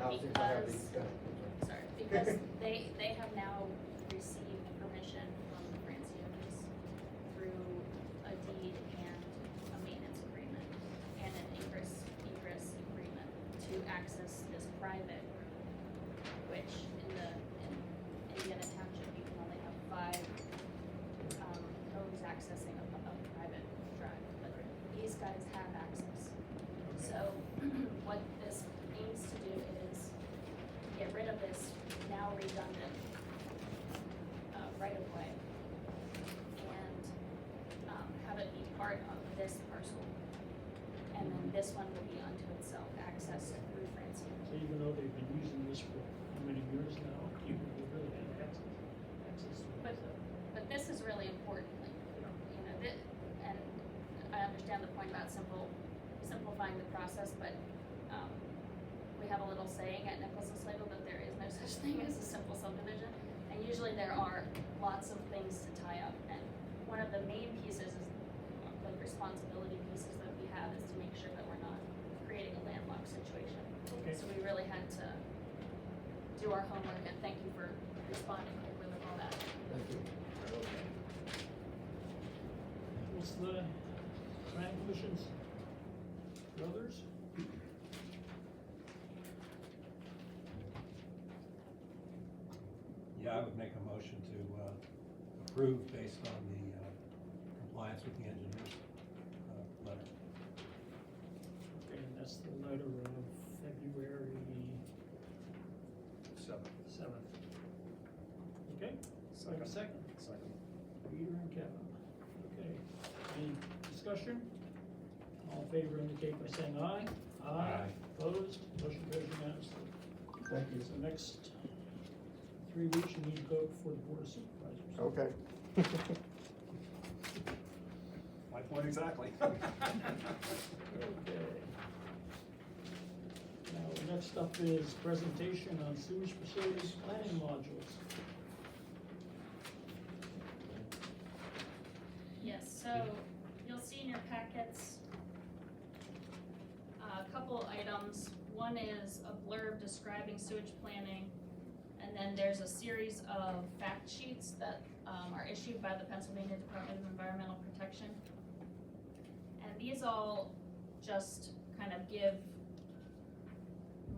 housing, I have these Because, guys. sorry, because they have now received permission from the Francios through a deed and a maintenance agreement and an egress agreement to access this private road, which in Indiana Township, you can only have 5 homes accessing a private drive, but these guys have access. So what this aims to do is get rid of this now redundant right of way and have it be part of this parcel. And then this one will be unto itself, accessed through Francine. So even though they've been using this for how many years now, you really have access to it. But this is really important, like, you know, and I understand the point about simplifying the process, but we have a little saying at Nicholas and Slagle that there is no such thing as a simple subdivision, and usually there are lots of things to tie up, and one of the main pieces is the responsibility pieces that we have is to make sure that we're not creating a landlocked situation. Okay. So we really had to do our homework, and thank you for responding quickly with all that. Thank you. Okay. What's the planning commission's brothers? Yeah, I would make a motion to approve based on the compliance with the engineer's letter. Okay, and that's the letter of February 7th. Okay, second. Second. Peter and Kevin. Okay, any discussion? All in favor indicate by saying aye. Aye. Opposed, motion carries unanimously. Thank you. So next 3 weeks, you need to go before the board of supervisors. Okay. My point exactly. Okay. Now, next up is presentation on sewage facilities planning modules. Yes, so you'll see in your packets a couple items. One is a blurb describing sewage planning, and then there's a series of fact sheets that are issued by the Pennsylvania Department of Environmental Protection. And these all just kind of give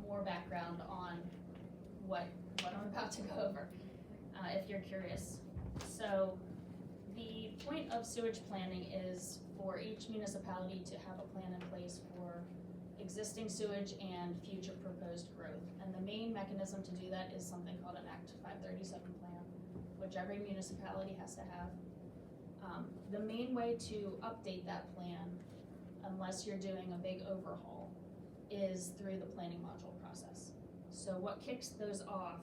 more background on what I'm about to go over, if you're curious. So the point of sewage planning is for each municipality to have a plan in place for existing sewage and future proposed growth. And the main mechanism to do that is something called an Act 537 plan, which every municipality has to have. The main way to update that plan, unless you're doing a big overhaul, is through the planning module process. So what kicks those off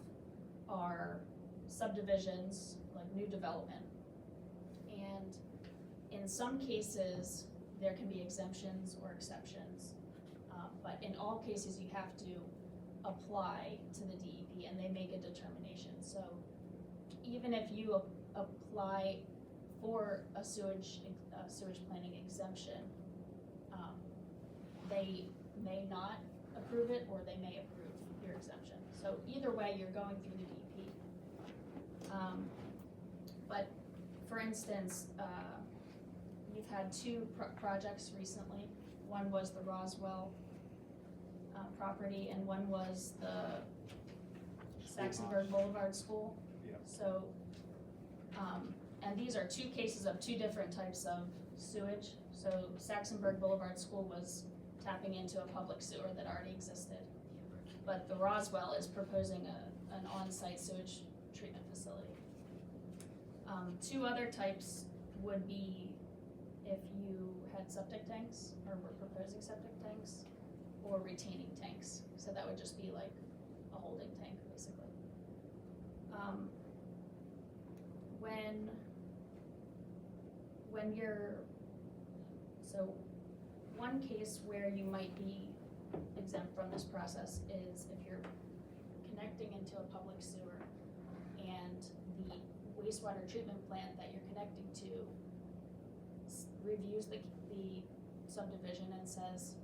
are subdivisions, like new development. And in some cases, there can be exemptions or exceptions. But in all cases, you have to apply to the DEP and they make a determination. So even if you apply for a sewage planning exemption, they may not approve it or they may approve your exemption. So either way, you're going through the DEP. But for instance, you've had 2 projects recently. One was the Roswell property, and one was the Saxonburg Boulevard School. Yeah. So, and these are 2 cases of 2 different types of sewage. So Saxonburg Boulevard School was tapping into a public sewer that already existed. But the Roswell is proposing an on-site sewage treatment facility. 2 other types would be if you had septic tanks or were proposing septic tanks or retaining tanks. So that would just be like a holding tank, basically. When you're, so one case where you might be exempt from this process is if you're connecting into a public sewer and the wastewater treatment plant that you're connecting to reviews the subdivision and says,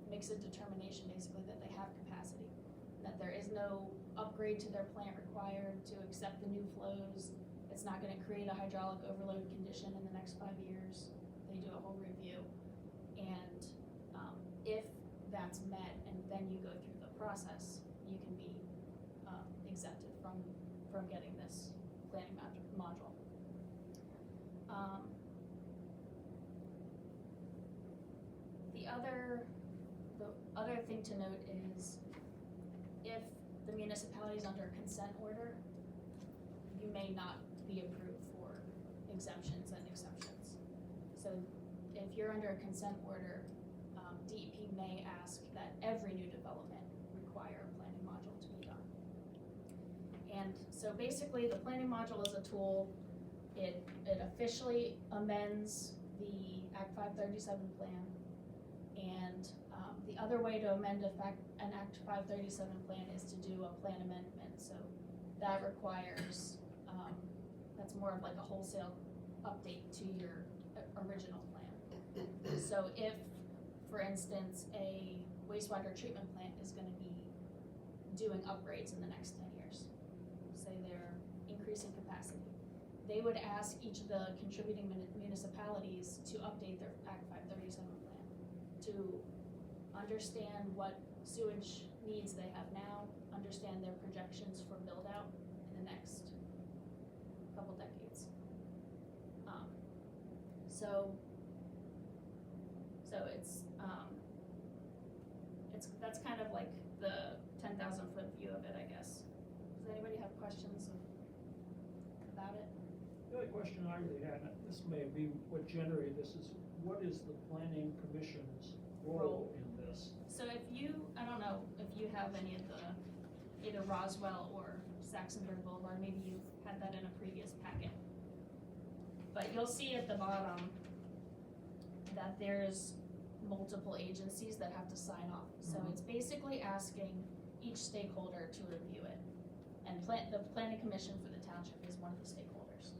makes a determination basically that they have capacity. that there is no upgrade to their plant required to accept the new flows. It's not gonna create a hydraulic overload condition in the next 5 years. They do a whole review. And, if that's met and then you go through the process, you can be, exempted from getting this planning module. The other thing to note is if the municipality is under a consent order, you may not be approved for exemptions and exceptions. So if you're under a consent order, DEP may ask that every new development require a planning module to be done. And so basically, the planning module is a tool. It officially amends the Act 537 plan. And the other way to amend an Act 537 plan is to do a plan amendment. So that requires, that's more of like a wholesale update to your original plan. So if, for instance, a wastewater treatment plant is gonna be doing upgrades in the next 10 years, say they're increasing capacity, they would ask each of the contributing municipalities to update their Act 537 plan to understand what sewage needs they have now, understand their projections for build out in the next couple decades. So that's kind of like the 10,000 foot view of it, I guess. Does anybody have questions about it? The only question I really had, and this may be what generated this, is what is the planning commission's role in this? So if you, I don't know if you have any of the, either Roswell or Saxonburg Boulevard, maybe you've had that in a previous packet. But you'll see at the bottom that there's multiple agencies that have to sign off. So it's basically asking each stakeholder to review it. And the planning commission for the township is one of the stakeholders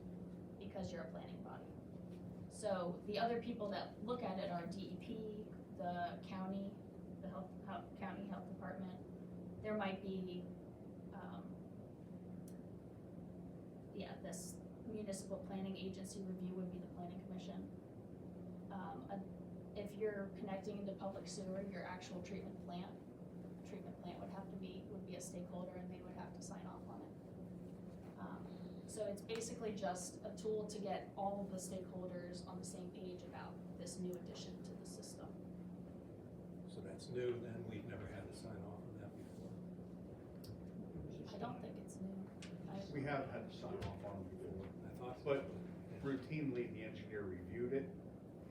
because you're a planning body. So the other people that look at it are DEP, the county, the county health department. There might be, this municipal planning agency review would be the planning commission. If you're connecting into public sewer, your actual treatment plant would be a stakeholder and they would have to sign off on it. So it's basically just a tool to get all of the stakeholders on the same page about this new addition to the system. So that's new, then we've never had to sign off on that before. I don't think it's new. We have had to sign off on them before, I thought. but routinely, the engineer reviewed it,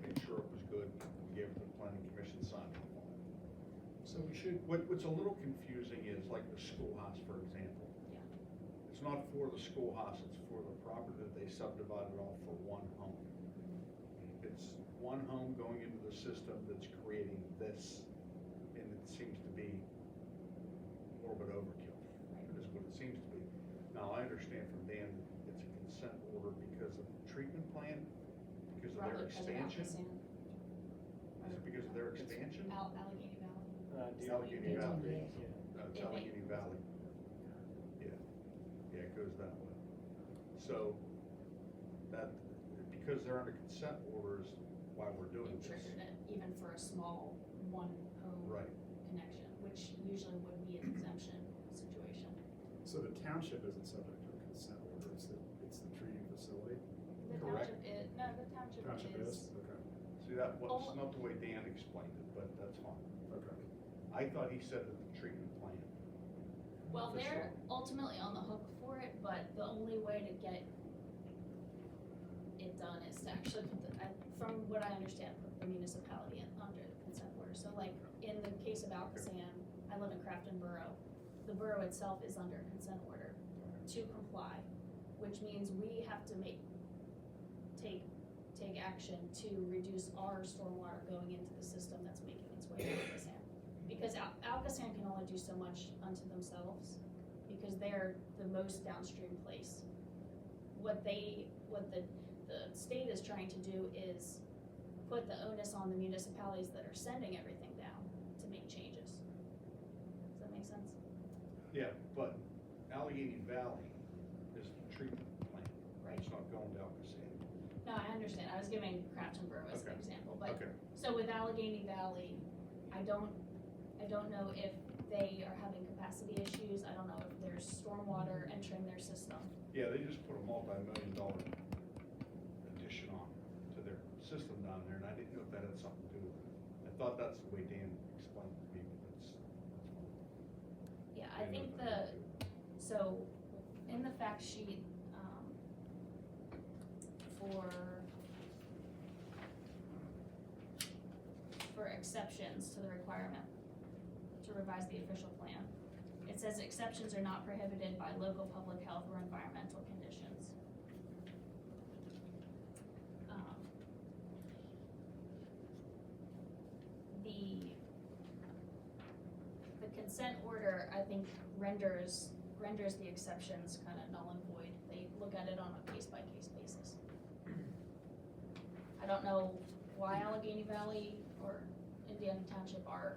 made sure it was good, we gave it to the planning commission, signed off on it. So we should, What's a little confusing is like the schoolhouse, for example. Yeah. It's not for the schoolhouse, it's for the property that they subdivided off for one home. It's one home going into the system that's creating this, and it seems to be more of an overkill. That is what it seems to be. Now, I understand from Dan that it's a consent order because of the treatment plan, because of their Probably because of expansion. Alcosan. Is it because of their expansion? Allegheny Valley. Allegheny Valley. yeah. No, it's It may- Allegheny Valley. Yeah, it goes that way. So, that, because they're under consent orders, why we're doing It this. triggered it, even for a small one home Right. connection, which usually would be an exemption situation. So the township isn't subject to a consent order, it's the treating facility? The Correct. township is, Okay, See, that was Oh. not the way Dan explained it, but that's fine. okay. I thought he said that the treatment plan. well, For they're sure. ultimately on the hook for it, but the only way to get it done is to actually put from what I understand, put the municipality under the consent order. So like, in the case of Alcosan, I live in Crafton Borough, the borough itself is under consent order to comply, which means we have to take action to reduce our stormwater going into the system that's making its way to Alcosan. Because Alcosan can only do so much unto themselves, because they're the most downstream place. What the state is trying to do is put the onus on the municipalities that are sending everything down to make changes. Does that make sense? Yeah, but Allegheny Valley is the treatment plant. Right. It's not going down Cascade. No, I understand, I was giving Crafton Borough as an Okay. example, but, Okay, so with Allegheny Valley, I don't know if they are having capacity issues, I don't know if there's stormwater entering their system. yeah, they just put a multi-million-dollar addition on to their system down there, and I didn't know if that had something to do with it. I thought that's the way Dan explained it to me, but that's fine. Yeah, I think so, in the fact sheet, for exceptions to the requirement to revise the official plan, it says exceptions are not prohibited by local public health or environmental conditions. The consent order, I think, renders the exceptions kind of null and void. They look at it on a case-by-case basis. I don't know why Allegheny Valley or Indiana Township are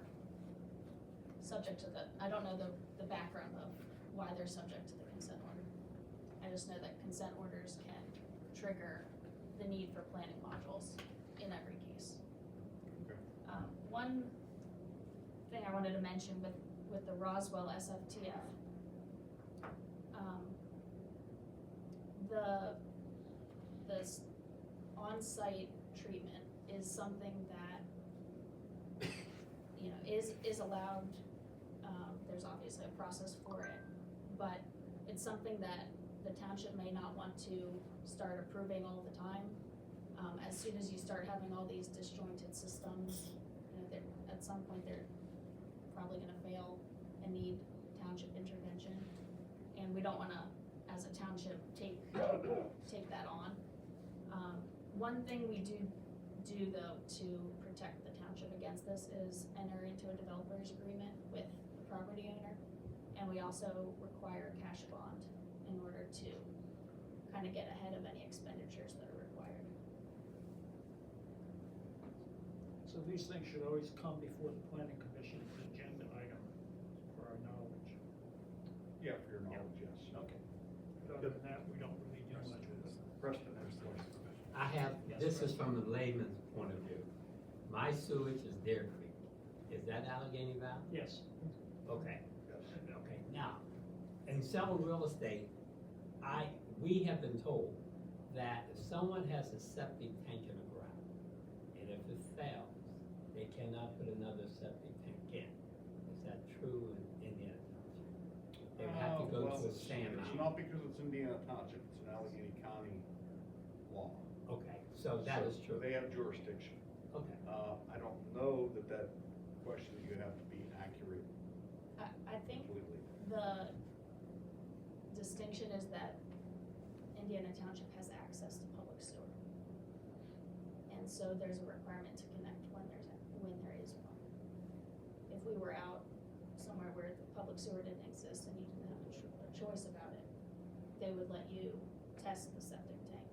subject to I don't know the background of why they're subject to the consent order. I just know that consent orders can trigger the need for planning modules in every case. Okay. One thing I wanted to mention with the Roswell SFTF, the on-site treatment is something that, you know, is allowed. There's obviously a process for it, but it's something that the township may not want to start approving all the time. As soon as you start having all these disjointed systems, you know, at some point they're probably gonna fail and need township intervention. And we don't wanna, as a township, take that on. One thing we do though to protect the township against this is enter into a developer's agreement with the property owner. And we also require a cash bond in order to kind of get ahead of any expenditures that are required. So these things should always come before the planning commission as an agenda item for our knowledge. Yeah, for your knowledge, yes. Okay. But other than that, we don't really do much with it. Preston has the question. I have, this is from the layman's point of view. My sewage is Deer Creek. Is that Allegheny Valley? Yes. Okay, Yes. okay, now, in selling real estate, we have been told that if someone has a septic tank in the ground, and if it fails, they cannot put another septic tank in. Is that true in Indiana Township? They would have to go Well, to a sand It's mountain. not because it's Indiana Township, it's an Allegheny County law. Okay, so that is true. They have jurisdiction. Okay, I don't know that question that you have to be accurate I think completely. the distinction is that Indiana Township has access to public sewer. And so there's a requirement to connect when there is one. If we were out somewhere where the public sewer didn't exist and you didn't have a choice about it, they would let you test the septic tank,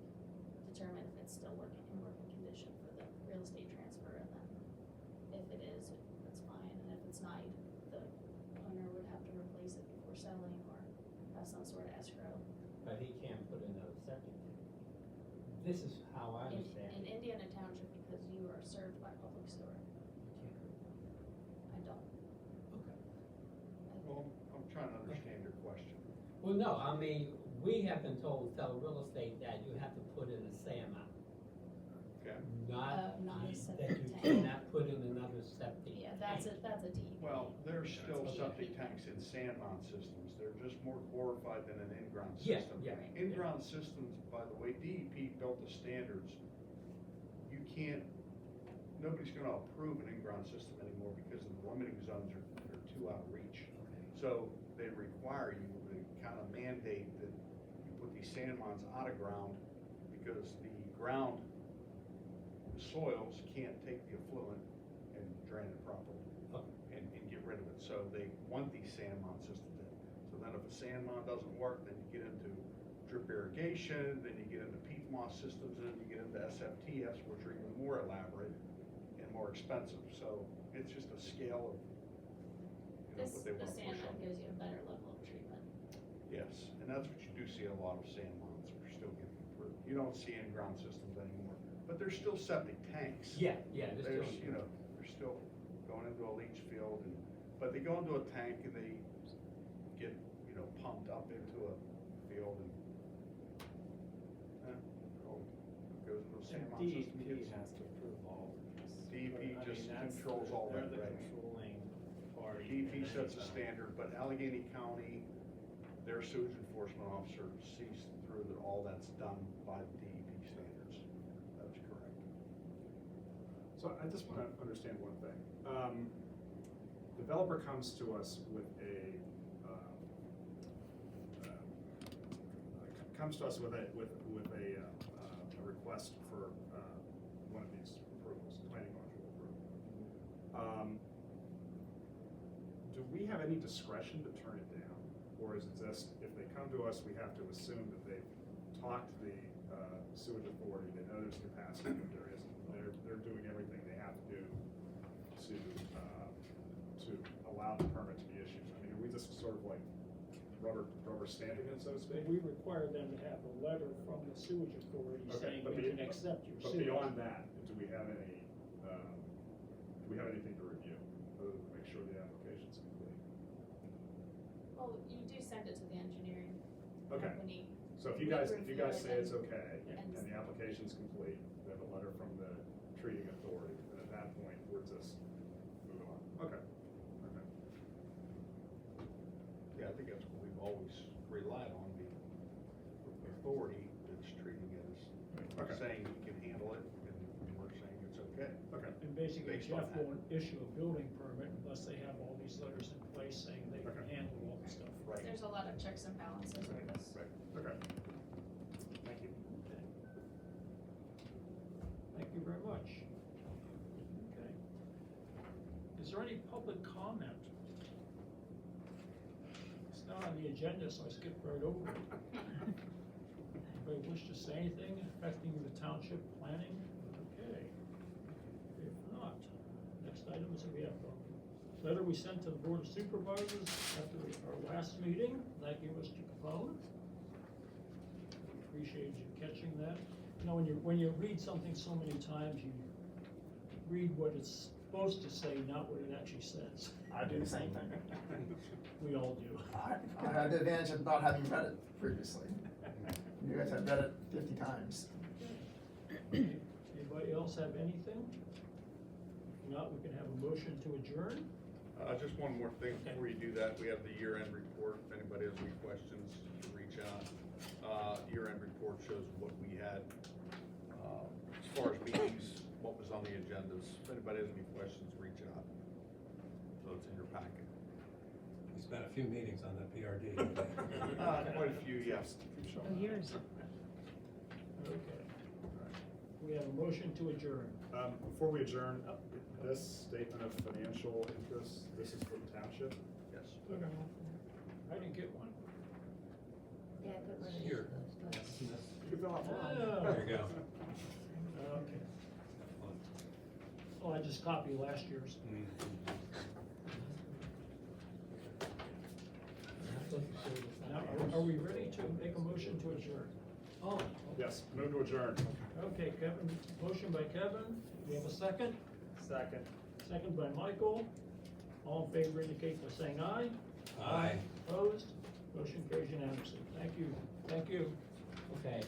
determine if it's still in working condition for the real estate transfer, and then if it is, that's fine, and if it's not, the owner would have to replace it before selling or have some sort of escrow. but he can't put another septic tank. This is how I In understand it. Indiana Township, because you are served by public sewer, I don't. Okay. Well, I'm trying to understand your question. Well, no, I mean, we have been told, sell real estate, that you have to put in a say amount, Okay. not Not a that septic you tank. cannot put in another septic Yeah, tank. that's a DEP. Well, there's still Okay. septic tanks in sand mound systems. They're just more glorified than an in-ground Yeah, system. yeah, yeah. In-ground systems, by the way, DEP built the standards. You can't, nobody's gonna approve an in-ground system anymore because the limiting zones are too out of reach. Okay. So they require you to kind of mandate that you put these sand mines out of ground because the ground soils can't take the effluent and drain it properly Okay. and get rid of it. So they want these sand mine systems in. So then if a sand mine doesn't work, then you get into drip irrigation, then you get into peat moss systems, and then you get into SFTFs, which are even more elaborate and more expensive. So it's just a scale of, you know, what they want to The sand push mine on. gives you a better level of Yes, and that's what you do see a lot of sand mounds are still getting approved. You don't see in-ground systems anymore, but there's still septic tanks. Yeah, there's There's, still. you know, they're still going into a leach field and, but they go into a tank and they get, you know, pumped up into a field and, goes into a sand mound system. DEP has to approve all of this. DEP I mean, just that's controls the- all that, They're right? the controlling party. DEP in sets a any standard, but Allegheny County, their sewage enforcement officer sees through that all that's done by the DEP standards. That's correct. So I just wanna understand one thing. Developer comes to us with a request for, one of these approvals, planning module approval. Do we have any discretion to turn it down? Or is it just, if they come to us, we have to assume that they've talked to the sewage authority, they know there's capacity, but there isn't. They're doing everything they have to do to allow the permit to be issued. I mean, are we just sort of like rubber stamping it, so to speak? We require them to have a letter from the sewage authority Okay, saying but we can accept your But sewage. beyond that, do we have anything to review, other than make sure the application's complete? Well, you do send it to the engineering Okay. company. So if you We guys review it say it's and- okay, and- and the application's complete, we have a letter from the treating authority, and at that point, we're just moving on. Okay. Yeah, I think that's what we've always relied on, the authority that's treating it Okay. as saying he can handle it, and we're saying it's okay. Okay. And basically Based on Jeff that. won't issue a building permit unless they have all these letters in place saying they can Okay. handle all the stuff. Right. There's a lot of checks and balances with this. Right. Okay. Thank you. Thank you very much. Okay. Is there any public comment? It's not on the agenda, so I skipped right over it. Anybody wish to say anything affecting the township planning? Okay. If not, next item is we have a letter we sent to the Board of Supervisors after our last meeting. Thank you, Mr. Capone. We appreciate you catching that. You know, when you read something so many times, you read what it's supposed to say, not what it actually says. I do the same thing. We all do. I had the advantage of not having read it previously. You guys have read it 50 times. Anybody else have anything? If not, we can have a motion to adjourn. Just one more thing before you do that, we have the year-end report, if anybody has any questions, reach out. Year-end report shows what we had, as far as meetings, what was on the agendas. If anybody has any questions, reach out. So it's in your packet. We spent a few meetings on the PRD. Quite a few, yes. Years. Okay. We have a motion to adjourn. Before we adjourn, this statement of financial interest, this is for the township? Yes. Okay. I didn't get one. Yeah, I put one in. Here. You can fill out Oh. There you go. Okay. Oh, I just copied last year's. Now, are we ready to make a motion to adjourn? Oh. Yes, move to adjourn. Okay, Kevin, motion by Kevin. We have a second? Second. Second by Michael. All in favor indicate by saying aye. Aye. Opposed? Motion carries unanimously. Thank you. Thank you. Okay,